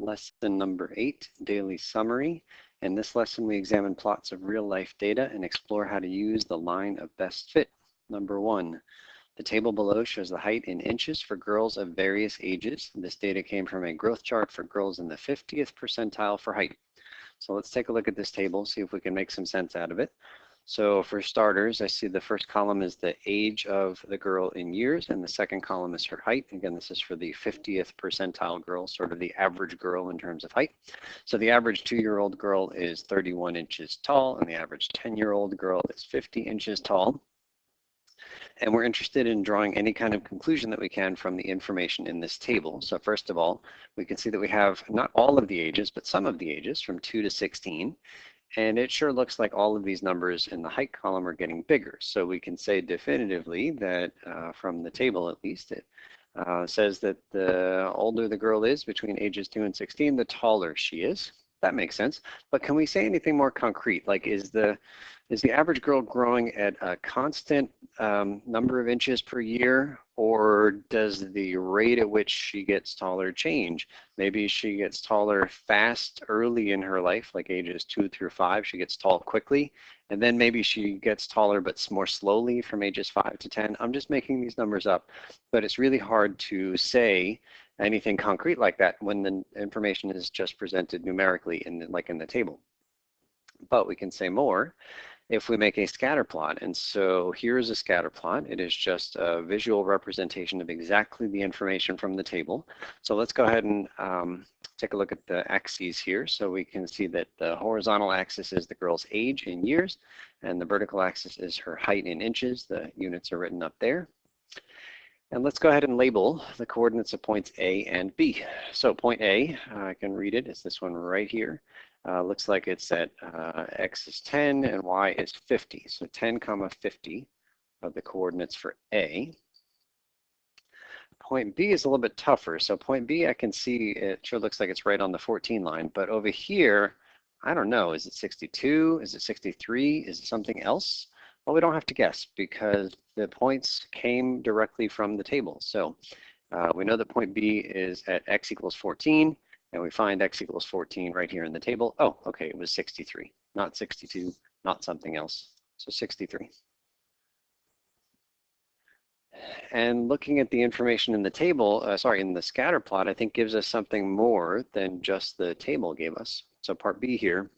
Lesson number 8, Daily Summary. In this lesson, we examine plots of real-life data and explore how to use the line of best fit. Number 1, the table below shows the height in inches for girls of various ages. This data came from a growth chart for girls in the 50th percentile for height. So let's take a look at this table, see if we can make some sense out of it. So for starters, I see the first column is the age of the girl in years, and the second column is her height. Again, this is for the 50th percentile girl, sort of the average girl in terms of height. So the average 2-year-old girl is 31 inches tall, and the average 10-year-old girl is 50 inches tall. And we're interested in drawing any kind of conclusion that we can from the information in this table. So first of all, we can see that we have not all of the ages, but some of the ages from 2 to 16. And it sure looks like all of these numbers in the height column are getting bigger. So we can say definitively that from the table at least, it says that the older the girl is between ages 2 and 16, the taller she is. That makes sense. But can we say anything more concrete? Like is the average girl growing at a constant number of inches per year, or does the rate at which she gets taller change? Maybe she gets taller fast early in her life, like ages 2 through 5, she gets tall quickly, and then maybe she gets taller but more slowly from ages 5 to 10. I'm just making these numbers up, but it's really hard to say anything concrete like that when the information is just presented numerically like in the table. But we can say more if we make a scatter plot. And so here's a scatter plot. It is just a visual representation of exactly the information from the table. So let's go ahead and take a look at the axes here. So we can see that the horizontal axis is the girl's age in years, and the vertical axis is her height in inches. The units are written up there. And let's go ahead and label the coordinates of points A and B. So point A, I can read it, it's this one right here. Looks like it's at x is 10 and y is 50. So 10, 50 are the coordinates for A. Point B is a little bit tougher. So point B, I can see it sure looks like it's right on the 14 line. But over here, I don't know, is it 62? Is it 63? Is it something else? Well, we don't have to guess because the points came directly from the table. So we know that point B is at x equals 14. And we find x equals 14 right here in the table. Oh, okay, it was 63, not 62, not something else. So 63. And looking at the information in the table, in the scatter plot, I think gives us something more than just the table gave us. So part B here,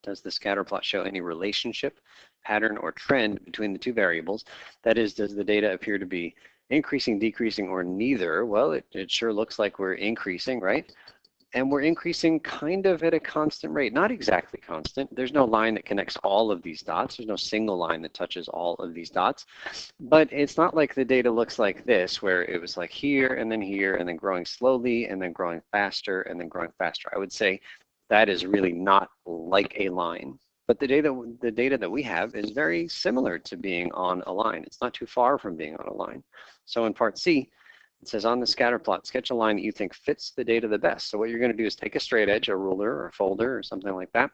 does the scatter plot show any relationship, pattern, or trend between the two variables? That is, does the data appear to be increasing, decreasing, or neither? Well, it sure looks like we're increasing, right? And we're increasing kind of at a constant rate, not exactly constant. There's no line that connects all of these dots. There's no single line that touches all of these dots. But it's not like the data looks like this, where it was like here, and then growing slowly, and then growing faster, and then growing faster. I would say that is really not like a line. But the data that we have is very similar to being on a line. It's not too far from being on a line. So in part C, it says on the scatter plot, sketch a line that you think fits the data the best. So what you're going to do is take a straight edge, a ruler or a folder or something like that,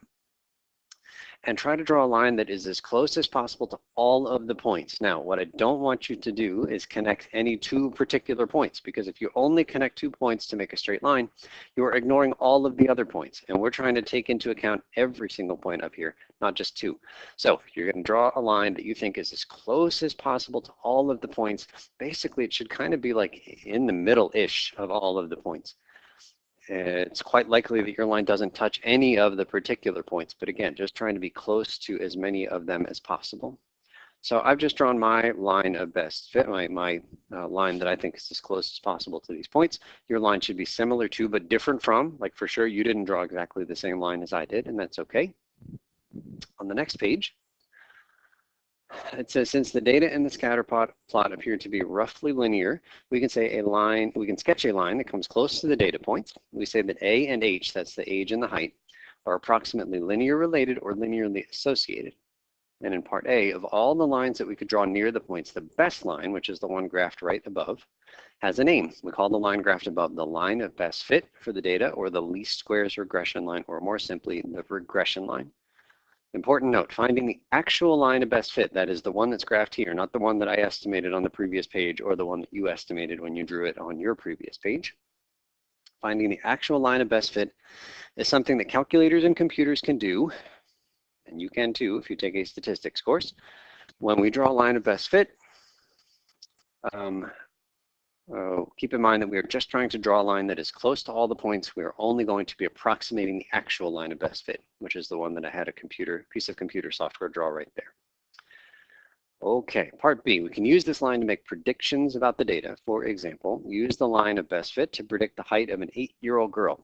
and try to draw a line that is as close as possible to all of the points. Now, what I don't want you to do is connect any two particular points, because if you only connect 2 points to make a straight line, you are ignoring all of the other points. And we're trying to take into account every single point up here, not just 2. So you're going to draw a line that you think is as close as possible to all of the points. Basically, it should kind of be like in the middle-ish of all of the points. It's quite likely that your line doesn't touch any of the particular points, but again, just trying to be close to as many of them as possible. So I've just drawn my line of best fit, my line that I think is as close as possible to these points. Your line should be similar to, but different from, like for sure, you didn't draw exactly the same line as I did, and that's okay. On the next page, it says, since the data in the scatter plot appear to be roughly linear, we can sketch a line that comes close to the data points. We say that A and H, that's the age and the height, are approximately linear related or linearly associated. And in part A, of all the lines that we could draw near the points, the best line, which is the one graphed right above, has a name. We call the line graphed above the line of best fit for the data, or the least squares regression line, or more simply, the regression line. Important note, finding the actual line of best fit, that is the one that's graphed here, not the one that I estimated on the previous page or the one that you estimated when you drew it on your previous page. Finding the actual line of best fit is something that calculators and computers can do, and you can too if you take a statistics course. When we draw a line of best fit, keep in mind that we are just trying to draw a line that is close to all the points. We are only going to be approximating the actual line of best fit, which is the one that I had a piece of computer software draw right there. Okay, part B, we can use this line to make predictions about the data. For example, use the line of best fit to predict the height of an 8-year-old girl.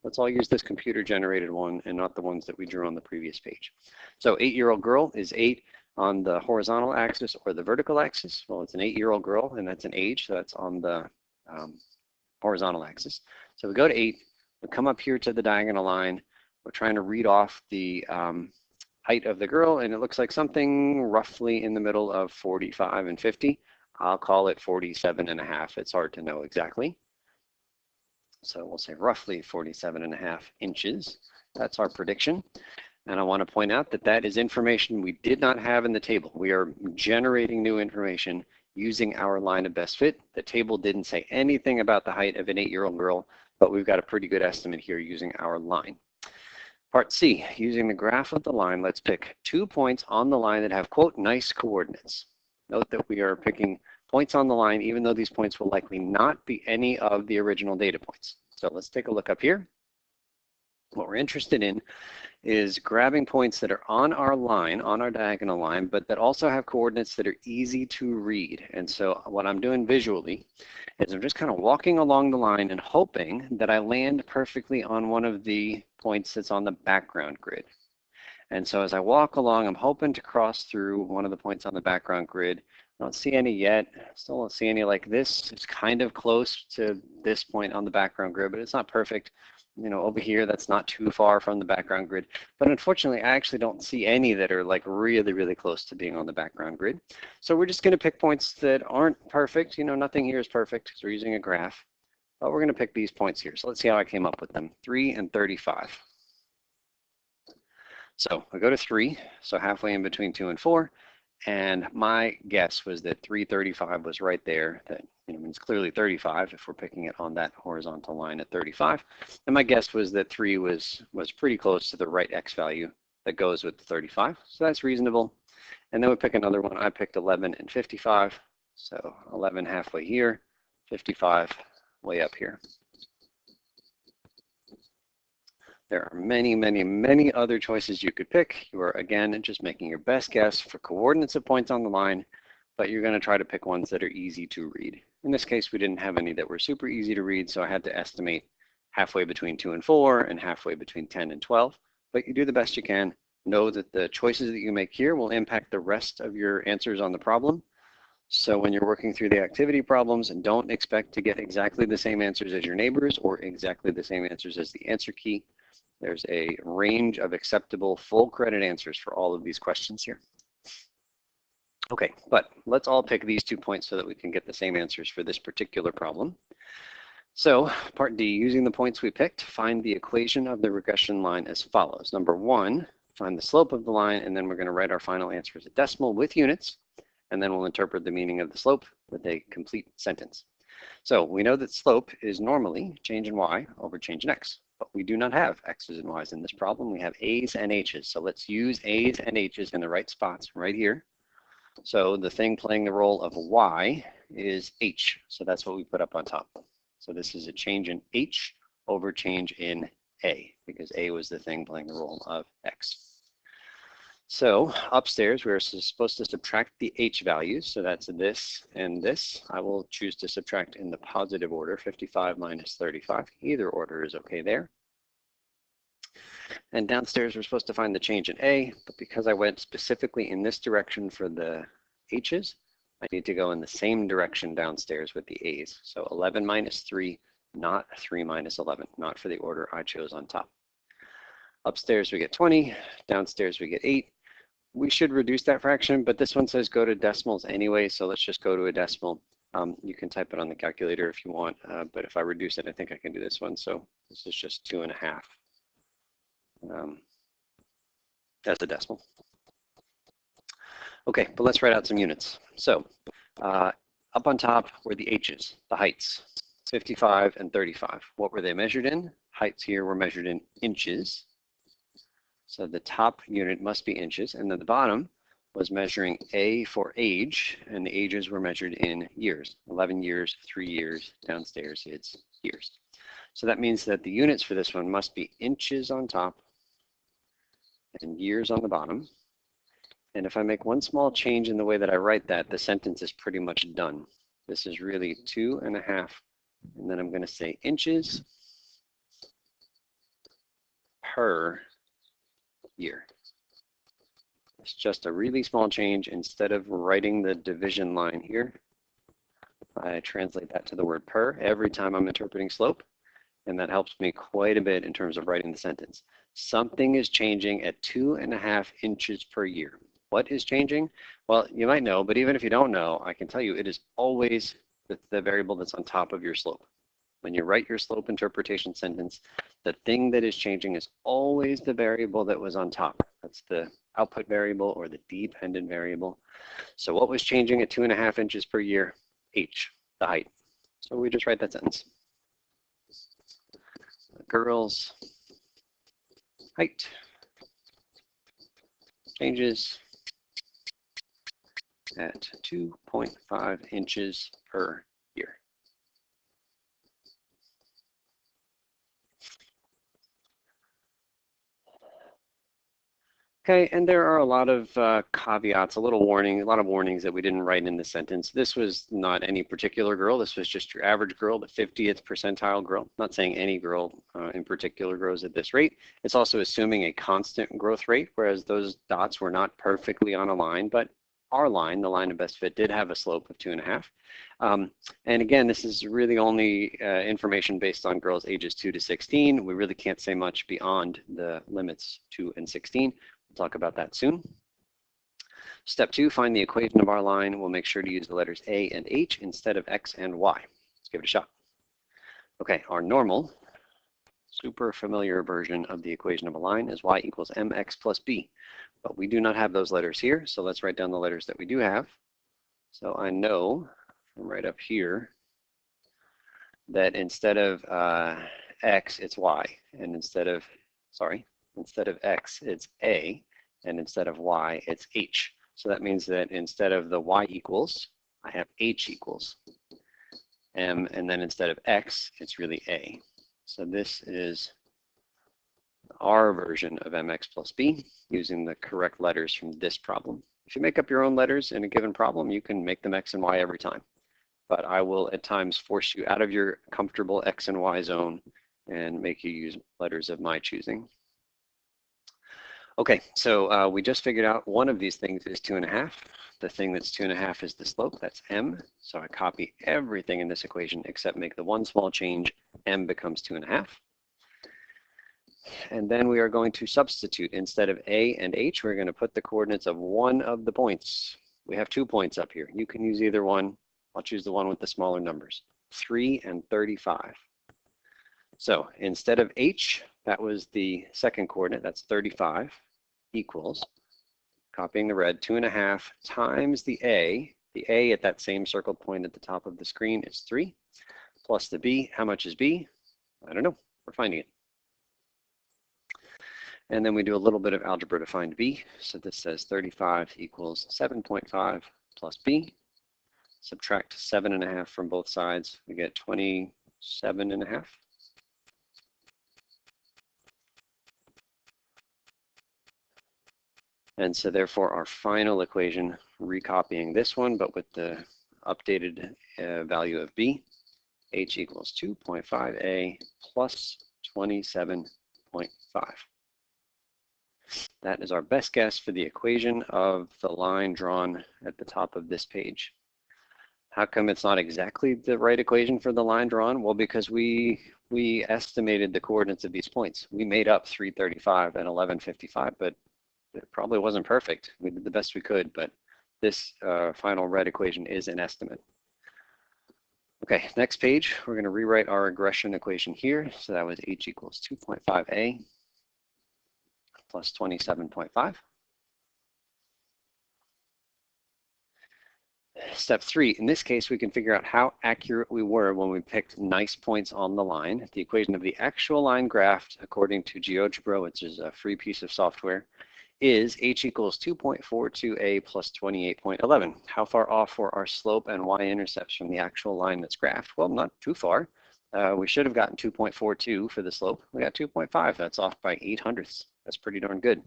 Let's all use this computer-generated one and not the ones that we drew on the previous page. So 8-year-old girl is 8 on the horizontal axis or the vertical axis. Well, it's an 8-year-old girl, and that's an age, so that's on the horizontal axis. So we go to 8, we come up here to the diagonal line, we're trying to read off the height of the girl, and it looks like something roughly in the middle of 45 and 50. I'll call it 47.5. It's hard to know exactly. So we'll say roughly 47.5 inches. That's our prediction. And I want to point out that that is information we did not have in the table. We are generating new information using our line of best fit. The table didn't say anything about the height of an 8-year-old girl, but we've got a pretty good estimate here using our line. Part C, using the graph of the line, let's pick 2 points on the line that have, quote, nice coordinates. Note that we are picking points on the line, even though these points will likely not be any of the original data points. So let's take a look up here. What we're interested in is grabbing points that are on our line, on our diagonal line, but that also have coordinates that are easy to read. And so what I'm doing visually is I'm just kind of walking along the line and hoping that I land perfectly on one of the points that's on the background grid. And so as I walk along, I'm hoping to cross through one of the points on the background grid. I don't see any yet. Still don't see any like this. It's kind of close to this point on the background grid, but it's not perfect. You know, over here, that's not too far from the background grid. But unfortunately, I actually don't see any that are like really, really close to being on the background grid. So we're just going to pick points that aren't perfect. You know, nothing here is perfect because we're using a graph. But we're going to pick these points here. So let's see how I came up with them. 3 and 35. So I go to 3, so halfway in between 2 and 4. And my guess was that 335 was right there. That means clearly 35 if we're picking it on that horizontal line at 35. And my guess was that 3 was pretty close to the right x value that goes with the 35. So that's reasonable. And then we pick another one. I picked 11 and 55. So 11 halfway here, 55 way up here. There are many, many, many other choices you could pick. You are, again, just making your best guess for coordinates of points on the line, but you're going to try to pick ones that are easy to read. In this case, we didn't have any that were super easy to read, so I had to estimate halfway between 2 and 4 and halfway between 10 and 12. But you do the best you can. Know that the choices that you make here will impact the rest of your answers on the problem. So when you're working through the activity problems, don't expect to get exactly the same answers as your neighbors or exactly the same answers as the answer key. There's a range of acceptable full credit answers for all of these questions here. Okay, but let's all pick these 2 points so that we can get the same answers for this particular problem. So part D, using the points we picked, find the equation of the regression line as follows. Number 1, find the slope of the line, and then we're going to write our final answer as a decimal with units, and then we'll interpret the meaning of the slope with a complete sentence. So we know that slope is normally change in y over change in x. But we do not have x's and y's in this problem. We have a's and h's. So let's use a's and h's in the right spots right here. So the thing playing the role of y is h. So that's what we put up on top. So this is a change in h over change in a, because a was the thing playing the role of x. So upstairs, we're supposed to subtract the h values. So that's this and this. I will choose to subtract in the positive order, 55 minus 35. Either order is okay there. And downstairs, we're supposed to find the change in a, but because I went specifically in this direction for the h's, I need to go in the same direction downstairs with the a's. So 11 minus 3, not 3 minus 11, not for the order I chose on top. Upstairs, we get 20. Downstairs, we get 8. We should reduce that fraction, but this one says go to decimals anyway, so let's just go to a decimal. You can type it on the calculator if you want, but if I reduce it, I think I can do this one. So this is just 2.5. That's a decimal. Okay, but let's write out some units. So up on top were the h's, the heights. 55 and 35. What were they measured in? Heights here were measured in inches. So the top unit must be inches, and then the bottom was measuring A for age, and the ages were measured in years. 11 years, 3 years, downstairs it's years. So that means that the units for this one must be inches on top and years on the bottom. And if I make one small change in the way that I write that, the sentence is pretty much done. This is really 2.5, and then I'm going to say inches per year. It's just a really small change. Instead of writing the division line here, I translate that to the word per every time I'm interpreting slope, and that helps me quite a bit in terms of writing the sentence. Something is changing at 2.5 inches per year. What is changing? Well, you might know, but even if you don't know, I can tell you it is always the variable that's on top of your slope. When you write your slope interpretation sentence, the thing that is changing is always the variable that was on top. That's the output variable or the dependent variable. So what was changing at 2.5 inches per year? H, the height. So we just write that sentence. The girl's height changes at 2.5 inches per year. Okay, and there are a lot of caveats, a lot of warnings that we didn't write in the sentence. This was not any particular girl. This was just your average girl, the 50th percentile girl. Not saying any girl in particular grows at this rate. It's also assuming a constant growth rate, whereas those dots were not perfectly on a line, but our line, the line of best fit, did have a slope of 2.5. And again, this is really only information based on girls ages 2 to 16. We really can't say much beyond the limits 2 and 16. We'll talk about that soon. Step 2, find the equation of our line. We'll make sure to use the letters A and H instead of X and Y. Let's give it a shot. Okay, our normal, super familiar version of the equation of a line is y equals mx plus b. But we do not have those letters here, so let's write down the letters that we do have. So I know from right up here that instead of x, it's y, and instead of x, it's a, and instead of y, it's h. So that means that instead of the y equals, I have h equals m, and then instead of x, it's really a. So this is our version of mx plus b using the correct letters from this problem. If you make up your own letters in a given problem, you can make them x and y every time. But I will at times force you out of your comfortable x and y zone and make you use letters of my choosing. Okay, so we just figured out one of these things is 2.5. The thing that's 2.5 is the slope, that's m. So I copy everything in this equation except make the one small change, m becomes 2.5. And then we are going to substitute. Instead of a and h, we're going to put the coordinates of one of the points. We have 2 points up here. You can use either one. I'll choose the one with the smaller numbers, 3 and 35. So instead of h, that was the second coordinate, that's 35, equals, copying the red, 2.5 times the a. The a at that same circled point at the top of the screen is 3, plus the b. How much is b? I don't know. We're finding it. And then we do a little bit of algebra to find b. So this says 35 equals 7.5 plus b. Subtract 7.5 from both sides. We get 27.5. And so therefore our final equation, recopying this one, but with the updated value of b, h equals 2.5a plus 27.5. That is our best guess for the equation of the line drawn at the top of this page. How come it's not exactly the right equation for the line drawn? Well, because we estimated the coordinates of these points. We made up 335 and 1155, but it probably wasn't perfect. We did the best we could, but this final red equation is an estimate. Okay, next page, we're going to rewrite our regression equation here. So that was h equals 2.5a plus 27.5. Step 3, in this case, we can figure out how accurate we were when we picked nice points on the line. The equation of the actual line graphed according to GeoGebra, which is a free piece of software, is h equals 2.42a plus 28.11. How far off were our slope and y-intercepts from the actual line that's graphed? Well, not too far. We should have gotten 2.42 for the slope. We got 2.5. That's off by 0.08. That's pretty darn good.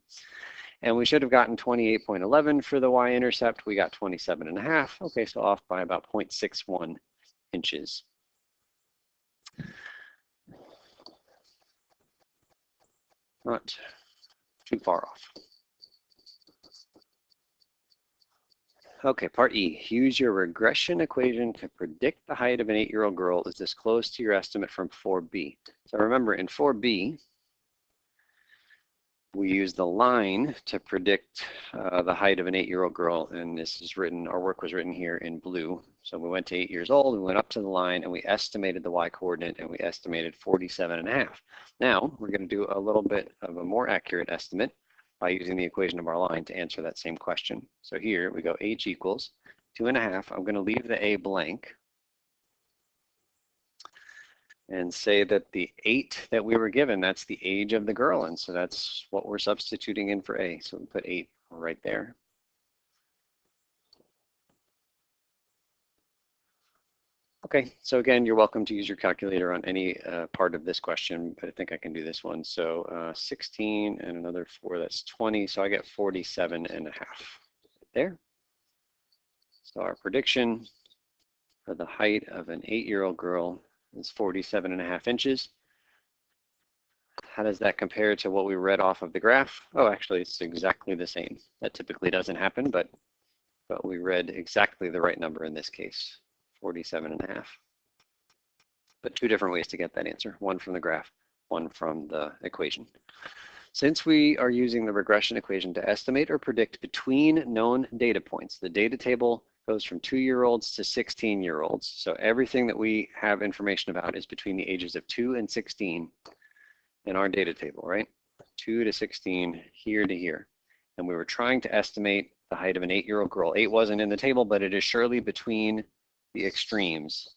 And we should have gotten 28.11 for the y-intercept. We got 27.5. Okay, so off by about 0.61 inches. Not too far off. Okay, part E. Use your regression equation to predict the height of an 8-year-old girl. Is this close to your estimate from 4B? So remember, in 4B, we use the line to predict the height of an 8-year-old girl, and this is written, our work was written here in blue. So we went to 8 years old, we went up to the line, and we estimated the y-coordinate, and we estimated 47.5. Now, we're going to do a little bit of a more accurate estimate by using the equation of our line to answer that same question. So here we go, h equals 2.5. I'm going to leave the a blank and say that the 8 that we were given, that's the age of the girl, and so that's what we're substituting in for a. So we put 8 right there. Okay, so again, you're welcome to use your calculator on any part of this question, but I think I can do this one. So 16 and another 4, that's 20, so I get 47.5 right there. So our prediction for the height of an 8-year-old girl is 47.5 inches. How does that compare to what we read off of the graph? Oh, actually, it's exactly the same. That typically doesn't happen, but we read exactly the right number in this case, 47.5. But two different ways to get that answer, one from the graph, one from the equation. Since we are using the regression equation to estimate or predict between known data points, the data table goes from 2-year-olds to 16-year-olds. So everything that we have information about is between the ages of 2 and 16 in our data table, right? 2 to 16, here to here. And we were trying to estimate the height of an 8-year-old girl. 8 wasn't in the table, but it is surely between the extremes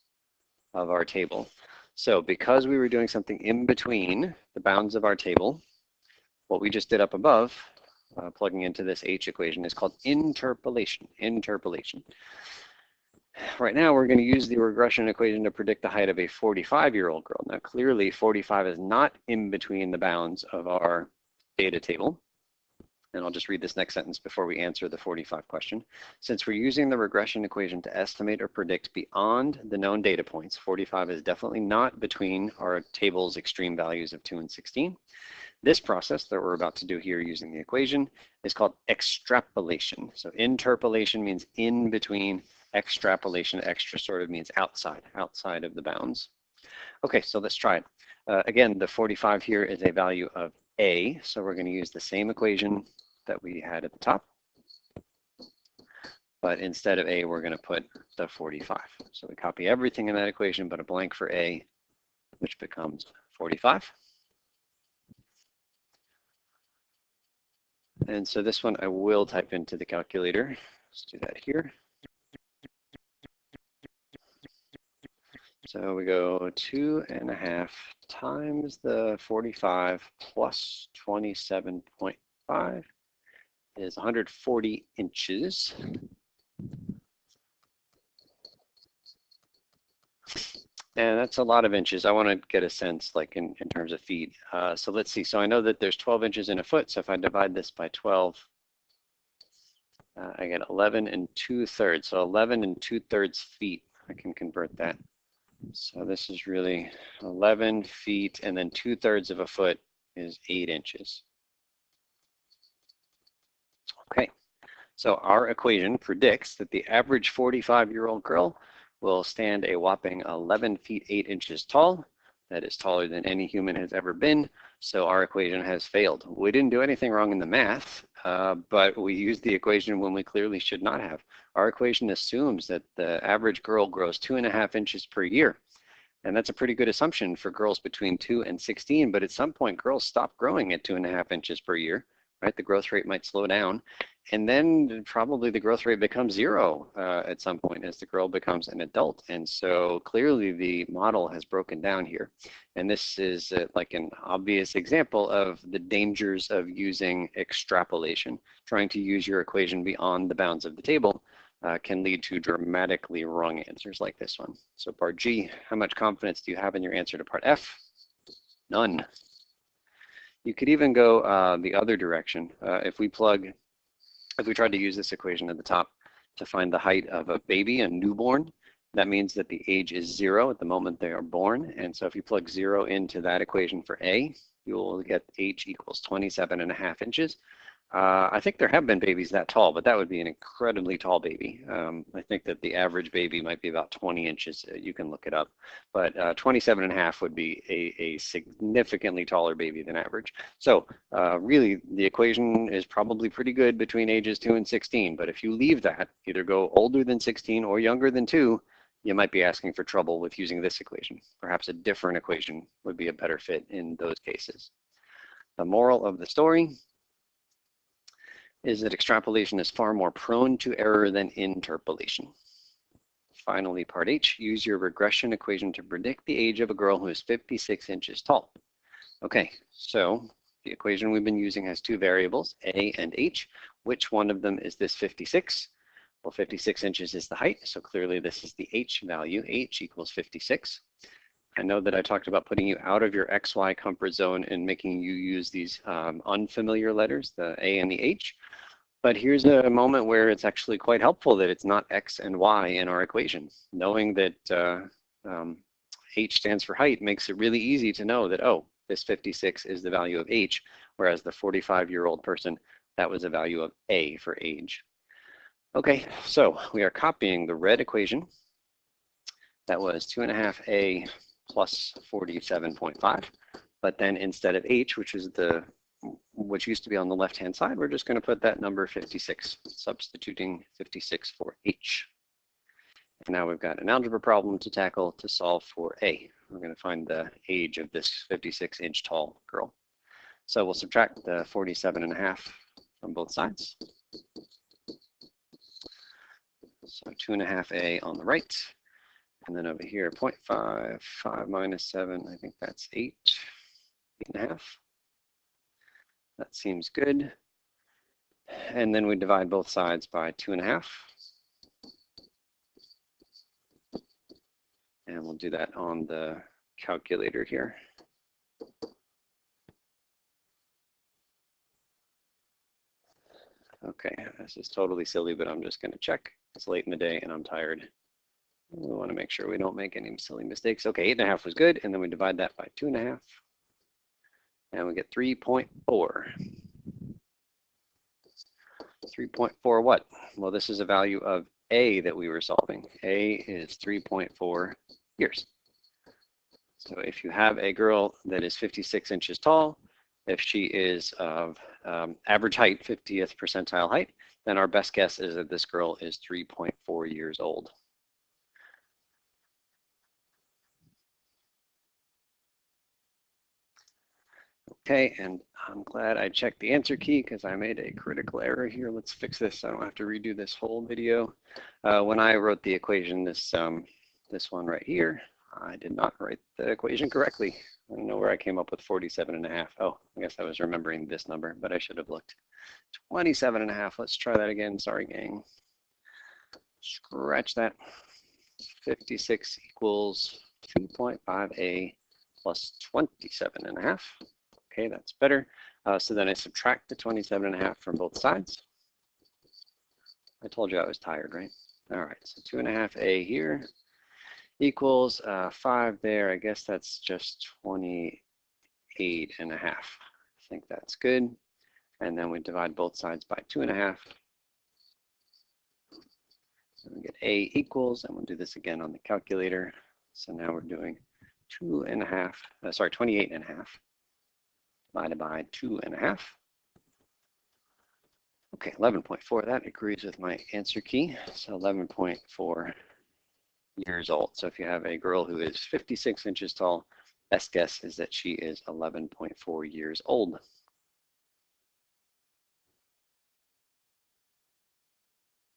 of our table. So because we were doing something in between the bounds of our table, what we just did up above, plugging into this H equation, is called interpolation. Interpolation. Right now, we're going to use the regression equation to predict the height of a 45-year-old girl. Now, clearly, 45 is not in between the bounds of our data table. And I'll just read this next sentence before we answer the 45 question. Since we're using the regression equation to estimate or predict beyond the known data points, 45 is definitely not between our table's extreme values of 2 and 16. This process that we're about to do here using the equation is called extrapolation. So interpolation means in between, extrapolation, extra sort of means outside of the bounds. Okay, so let's try it. Again, the 45 here is a value of a, so we're going to use the same equation that we had at the top. But instead of a, we're going to put the 45. So we copy everything in that equation but a blank for a, which becomes 45. And so this one I will type into the calculator. Let's do that here. So we go 2.5 times the 45 plus 27.5 is 140 inches. And that's a lot of inches. I want to get a sense, like in terms of feet. So let's see. So I know that there's 12 inches in a foot. So if I divide this by 12, I get 11 2/3. So 11 2/3 feet. I can convert that. So this is really 11 feet, and then 2/3 of a foot is 8 inches. Okay. So our equation predicts that the average 45-year-old girl will stand a whopping 11 feet 8 inches tall. That is taller than any human has ever been. So our equation has failed. We didn't do anything wrong in the math, but we used the equation when we clearly should not have. Our equation assumes that the average girl grows 2.5 inches per year. And that's a pretty good assumption for girls between 2 and 16. But at some point, girls stop growing at 2.5 inches per year. right? The growth rate might slow down, and then probably the growth rate becomes 0 at some point as the girl becomes an adult. And so clearly the model has broken down here. And this is like an obvious example of the dangers of using extrapolation. Trying to use your equation beyond the bounds of the table can lead to dramatically wrong answers like this one. So part G, how much confidence do you have in your answer to part F? None. You could even go the other direction. If we tried to use this equation at the top to find the height of a baby, a newborn, that means that the age is 0 at the moment they are born. And so if you plug 0 into that equation for A, you will get h equals 27.5 inches. I think there have been babies that tall, but that would be an incredibly tall baby. I think that the average baby might be about 20 inches. You can look it up. But 27.5 would be a significantly taller baby than average. So really, the equation is probably pretty good between ages 2 and 16. But if you leave that, either go older than 16 or younger than 2, you might be asking for trouble with using this equation. Perhaps a different equation would be a better fit in those cases. The moral of the story is that extrapolation is far more prone to error than interpolation. Finally, part H, use your regression equation to predict the age of a girl who is 56 inches tall. Okay, so the equation we've been using has two variables, A and H. Which one of them is this 56? Well, 56 inches is the height, so clearly this is the H value. H equals 56. I know that I talked about putting you out of your XY comfort zone and making you use these unfamiliar letters, the A and the H. But here's a moment where it's actually quite helpful that it's not X and Y in our equation. Knowing that H stands for height makes it really easy to know that, oh, this 56 is the value of H, whereas the 45-year-old person, that was a value of A for age. Okay, so we are copying the red equation. That was 2.5A plus 47.5. But then instead of H, which used to be on the left-hand side, we're just going to put that number 56, substituting 56 for H. And now we've got an algebra problem to tackle to solve for A. We're going to find the age of this 56-inch tall girl. So we'll subtract the 47.5 from both sides. So 2.5A on the right. And then over here, 0.5, 5 minus 7, I think that's 8, 8.5. That seems good. And then we divide both sides by 2.5. And we'll do that on the calculator here. Okay, this is totally silly, but I'm just going to check. It's late in the day and I'm tired. We want to make sure we don't make any silly mistakes. Okay, 8.5 was good, and then we divide that by 2.5. And we get 3.4. 3.4 what? Well, this is a value of A that we were solving. A is 3.4 years. So if you have a girl that is 56 inches tall, if she is of average height, 50th percentile height, then our best guess is that this girl is 3.4 years old. Okay, and I'm glad I checked the answer key because I made a critical error here. Let's fix this. I don't have to redo this whole video. When I wrote the equation, this one right here, I did not write the equation correctly. I don't know where I came up with 47.5. Oh, I guess I was remembering this number, but I should have looked. 27.5. Let's try that again. Sorry, gang. Scratch that. 56 equals 2.5A plus 27.5. Okay, that's better. So then I subtract the 27.5 from both sides. I told you I was tired, right? All right, so 2.5A here equals 5 there. I guess that's just 28.5. I think that's good. And then we divide both sides by 2.5. So we get A equals, and we'll do this again on the calculator. So now we're doing 28.5 divided by 2.5. Okay, 11.4, that agrees with my answer key. So 11.4 years old. So if you have a girl who is 56 inches tall, best guess is that she is 11.4 years old.